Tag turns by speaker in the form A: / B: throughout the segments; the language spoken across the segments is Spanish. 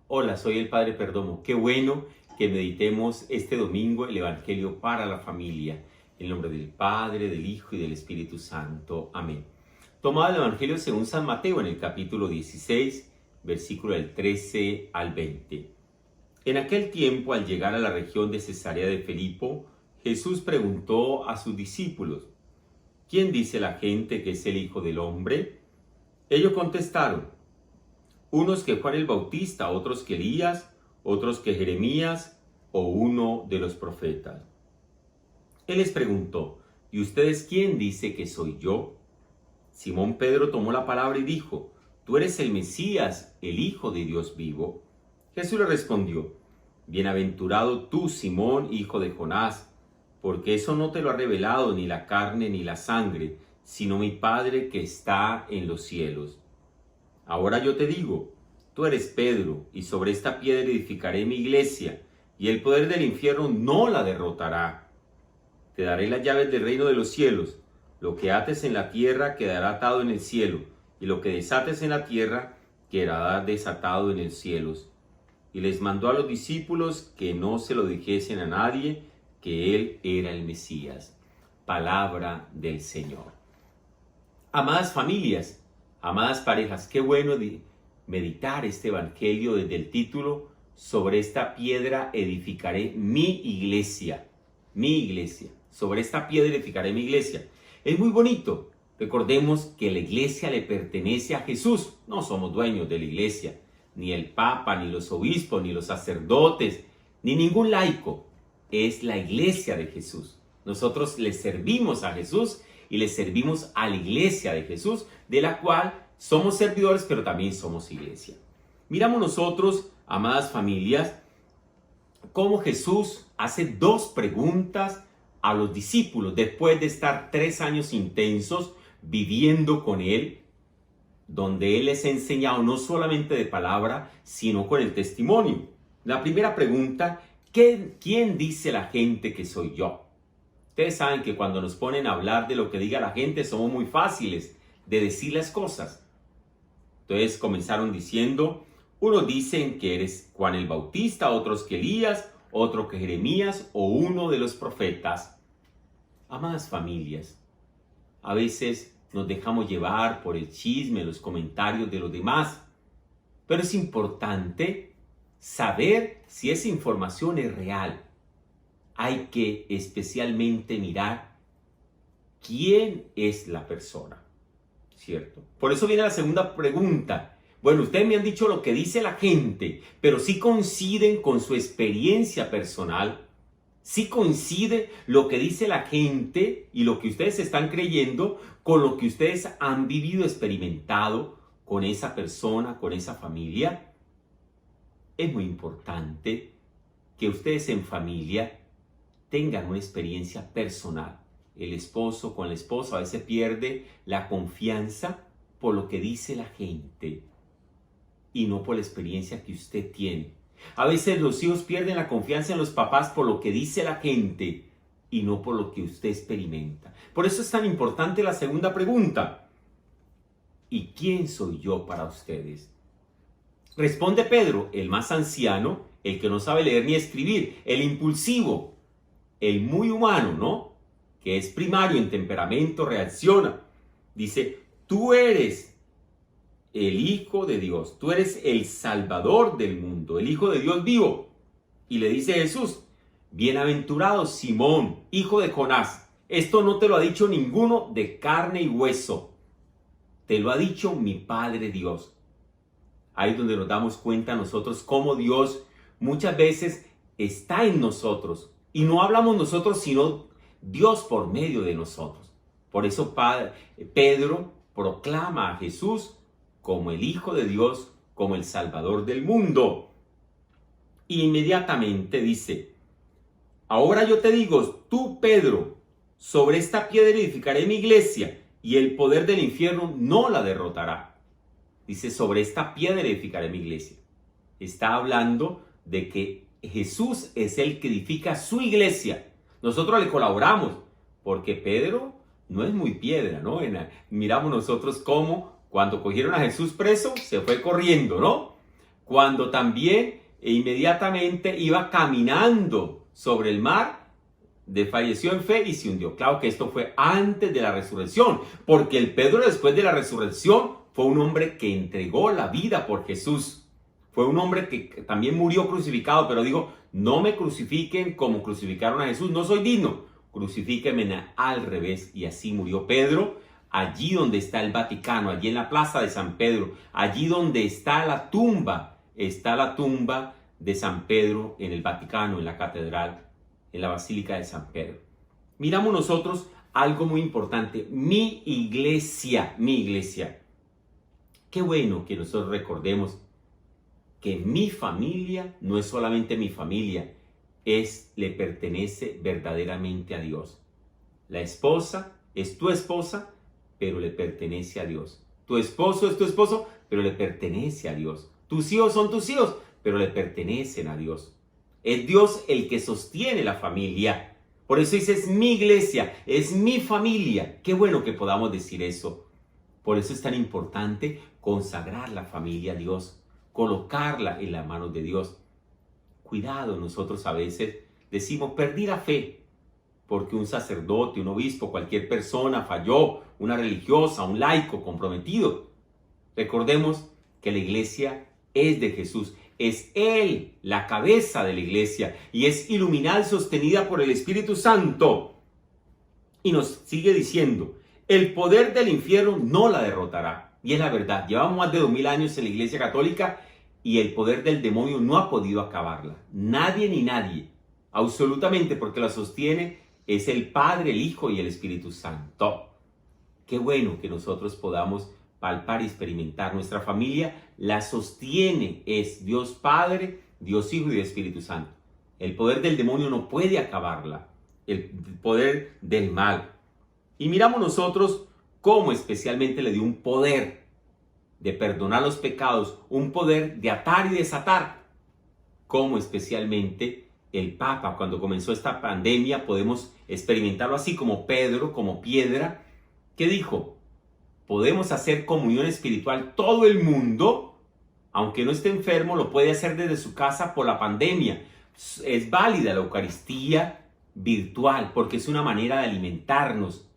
A: Hola, soy el Padre Perdomo. Qué bueno que meditemos este domingo el Evangelio para la familia. En nombre del Padre, del Hijo y del Espíritu Santo. Amén. Tomado el Evangelio según San Mateo en el capítulo 16, versículo del 13 al 20. En aquel tiempo, al llegar a la región de Cesarea de Filipo, Jesús preguntó a sus discípulos: ¿Quién dice la gente que es el Hijo del Hombre? Ellos contestaron: unos que Juan el Bautista, otros que Elías, otros que Jeremías o uno de los profetas. Él les preguntó: ¿y ustedes quién dice que soy yo? Simón Pedro tomó la palabra y dijo: tú eres el Mesías, el Hijo de Dios vivo. Jesús le respondió: bienaventurado tú, Simón, hijo de Jonás, porque eso no te lo ha revelado ni la carne ni la sangre, sino mi Padre que está en los cielos. Ahora yo te digo, tú eres Pedro, y sobre esta piedra edificaré mi iglesia, y el poder del infierno no la derrotará. Te daré las llaves del reino de los cielos. Lo que ates en la tierra quedará atado en el cielo, y lo que desates en la tierra quedará desatado en los cielos. Y les mandó a los discípulos que no se lo dijesen a nadie, que él era el Mesías. Palabra del Señor. Amadas familias, amadas parejas, qué bueno meditar este evangelio desde el título: sobre esta piedra edificaré mi iglesia. Mi iglesia. Sobre esta piedra edificaré mi iglesia. Es muy bonito. Recordemos que la iglesia le pertenece a Jesús. No somos dueños de la iglesia. Ni el Papa, ni los obispos, ni los sacerdotes, ni ningún laico. Es la iglesia de Jesús. Nosotros le servimos a Jesús y le servimos a la iglesia de Jesús, de la cual somos servidores, pero también somos iglesia. Miramos nosotros, amadas familias, cómo Jesús hace dos preguntas a los discípulos después de estar 3 años intensos viviendo con Él, donde Él les ha enseñado no solamente de palabra, sino con el testimonio. La primera pregunta: ¿quién dice la gente que soy yo? Ustedes saben que cuando nos ponen a hablar de lo que diga la gente, somos muy fáciles de decir las cosas. Entonces comenzaron diciendo: unos dicen que eres Juan el Bautista, otros que Elías, otro que Jeremías o uno de los profetas. Amadas familias, a veces nos dejamos llevar por el chisme, los comentarios de los demás, pero es importante saber si esa información es real. Hay que especialmente mirar quién es la persona, ¿cierto? Por eso viene la segunda pregunta. Bueno, ustedes me han dicho lo que dice la gente, pero ¿sí coinciden con su experiencia personal? ¿Sí coincide lo que dice la gente y lo que ustedes están creyendo con lo que ustedes han vivido, experimentado con esa persona, con esa familia? Es muy importante que ustedes en familia tengan una experiencia personal. El esposo con la esposa a veces pierde la confianza por lo que dice la gente y no por la experiencia que usted tiene. A veces los hijos pierden la confianza en los papás por lo que dice la gente y no por lo que usted experimenta. Por eso es tan importante la segunda pregunta: ¿y quién soy yo para ustedes? Responde Pedro, el más anciano, el que no sabe leer ni escribir, el impulsivo, el muy humano, ¿no? Que es primario en temperamento, reacciona. Dice: tú eres el Hijo de Dios, tú eres el Salvador del mundo, el Hijo de Dios vivo. Y le dice Jesús: bienaventurado Simón, hijo de Jonás, esto no te lo ha dicho ninguno de carne y hueso, te lo ha dicho mi Padre Dios. Ahí es donde nos damos cuenta nosotros cómo Dios muchas veces está en nosotros. Y no hablamos nosotros, sino Dios por medio de nosotros. Por eso Pedro proclama a Jesús como el Hijo de Dios, como el Salvador del mundo. Y inmediatamente dice: ahora yo te digo, tú Pedro, sobre esta piedra edificaré mi iglesia, y el poder del infierno no la derrotará. Dice: sobre esta piedra edificaré mi iglesia. Está hablando de que Jesús es el que edifica su iglesia. Nosotros le colaboramos, porque Pedro no es muy piedra, ¿no? Miramos nosotros cómo cuando cogieron a Jesús preso, se fue corriendo, ¿no? cuando también inmediatamente iba caminando sobre el mar, desfalleció en fe y se hundió. Claro que esto fue antes de la resurrección, porque el Pedro después de la resurrección fue un hombre que entregó la vida por Jesús. Fue un hombre que también murió crucificado, pero dijo, no me crucifiquen como crucificaron a Jesús, no soy digno, crucifíquenme al revés. Y así murió Pedro, allí donde está el Vaticano, allí en la plaza de San Pedro, allí donde está la tumba de San Pedro en el Vaticano, en la catedral, en la Basílica de San Pedro. Miramos nosotros algo muy importante, mi iglesia. Qué bueno que nosotros recordemos que mi familia no es solamente mi familia, le pertenece verdaderamente a Dios. La esposa es tu esposa, pero le pertenece a Dios. Tu esposo es tu esposo, pero le pertenece a Dios. Tus hijos son tus hijos, pero le pertenecen a Dios. Es Dios el que sostiene la familia. Por eso dice, es mi iglesia, es mi familia. Qué bueno que podamos decir eso. Por eso es tan importante consagrar la familia a Dios, colocarla en las manos de Dios. Cuidado, nosotros a veces decimos, perdí la fe, porque un sacerdote, un obispo, cualquier persona falló, una religiosa, un laico comprometido. Recordemos que la iglesia es de Jesús, es Él la cabeza de la iglesia y es iluminada y sostenida por el Espíritu Santo. Y nos sigue diciendo, el poder del infierno no la derrotará. Y es la verdad, llevamos más de 2000 años en la iglesia católica y el poder del demonio no ha podido acabarla. Nadie ni nadie, absolutamente, porque la sostiene es el Padre, el Hijo y el Espíritu Santo. Qué bueno que nosotros podamos palpar y experimentar. Nuestra familia la sostiene, es Dios Padre, Dios Hijo y Espíritu Santo. El poder del demonio no puede acabarla, el poder del mal. Y miramos nosotros cómo especialmente le dio un poder de perdonar los pecados, un poder de atar y desatar. Cómo especialmente el Papa, cuando comenzó esta pandemia, podemos experimentarlo así como Pedro, como piedra, que dijo, podemos hacer comunión espiritual todo el mundo, aunque no esté enfermo, lo puede hacer desde su casa por la pandemia. Es válida la Eucaristía virtual porque es una manera de alimentarnos.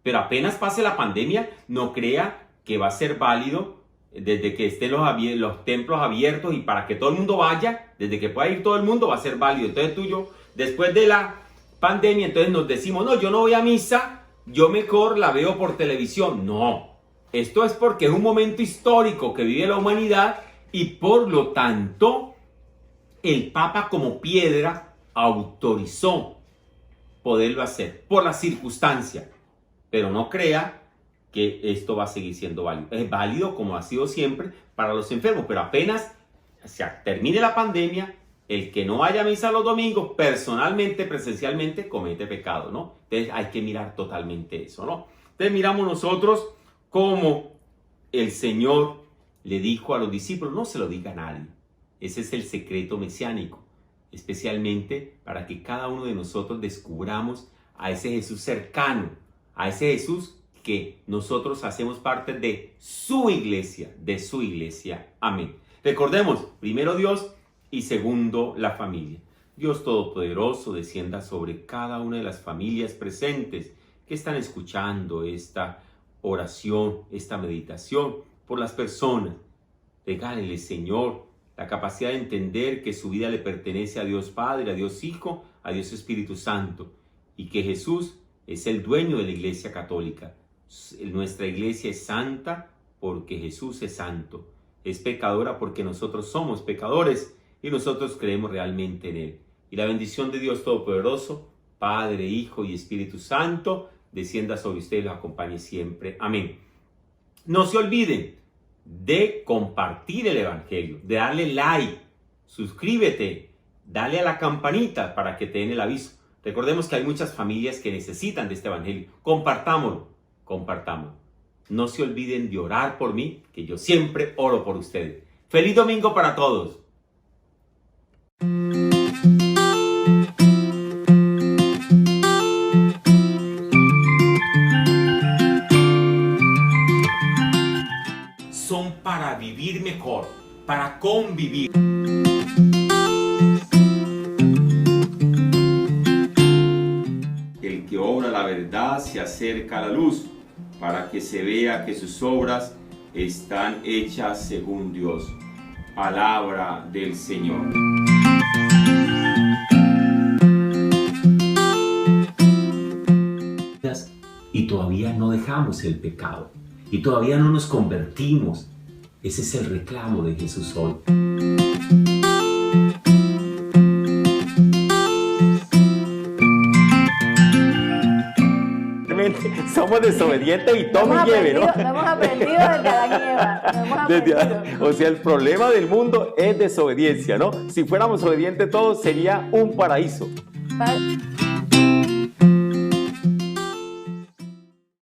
A: Pero apenas pase la pandemia, no crea que va a ser válido desde que estén los templos abiertos y para que todo el mundo vaya, desde que pueda ir todo el mundo va a ser válido. Entonces tú y yo, después de la pandemia, entonces nos decimos, no, yo no voy a misa, yo mejor la veo por televisión. No, esto es porque es un momento histórico que vive la humanidad y por lo tanto el Papa como piedra autorizó poderlo hacer por la circunstancia. Pero no crea que esto va a seguir siendo válido. Es válido como ha sido siempre para los enfermos, pero apenas se termine la pandemia, el que no vaya a misa los domingos, personalmente, presencialmente, comete pecado, ¿no? Entonces hay que mirar totalmente eso, ¿no? Entonces miramos nosotros cómo el Señor le dijo a los discípulos, no se lo diga a nadie. Ese es el secreto mesiánico, especialmente para que cada uno de nosotros descubramos a ese Jesús cercano, a ese Jesús que nosotros hacemos parte de su iglesia, Amén. Recordemos, primero Dios y segundo la familia. Dios Todopoderoso descienda sobre cada una de las familias presentes que están escuchando esta oración, esta meditación por las personas. Regálele, Señor, la capacidad de entender que su vida le pertenece a Dios Padre, a Dios Hijo, a Dios Espíritu Santo y que Jesús es el dueño de la iglesia católica. Nuestra iglesia es santa porque Jesús es santo. Es pecadora porque nosotros somos pecadores y nosotros creemos realmente en Él. Y la bendición de Dios Todopoderoso, Padre, Hijo y Espíritu Santo, descienda sobre ustedes y los acompañe siempre. Amén. No se olviden de compartir el Evangelio, de darle like, suscríbete, dale a la campanita para que te den el aviso. Recordemos que hay muchas familias que necesitan de este Evangelio. Compartámoslo. No se olviden de orar por mí, que yo siempre oro por ustedes. ¡Feliz domingo para todos! Son para vivir mejor. para convivir. El que obra la verdad se acerca a la luz, para que se vea que sus obras están hechas según Dios. Palabra del Señor. Y todavía no dejamos el pecado, y todavía no nos convertimos. Ese es el reclamo de Jesús hoy. Somos desobedientes y tome y lleve, ¿no?
B: Lo hemos aprendido desde Adán y Eva.
A: O sea, el problema del mundo es desobediencia, ¿no? Si fuéramos obedientes todos, sería un paraíso.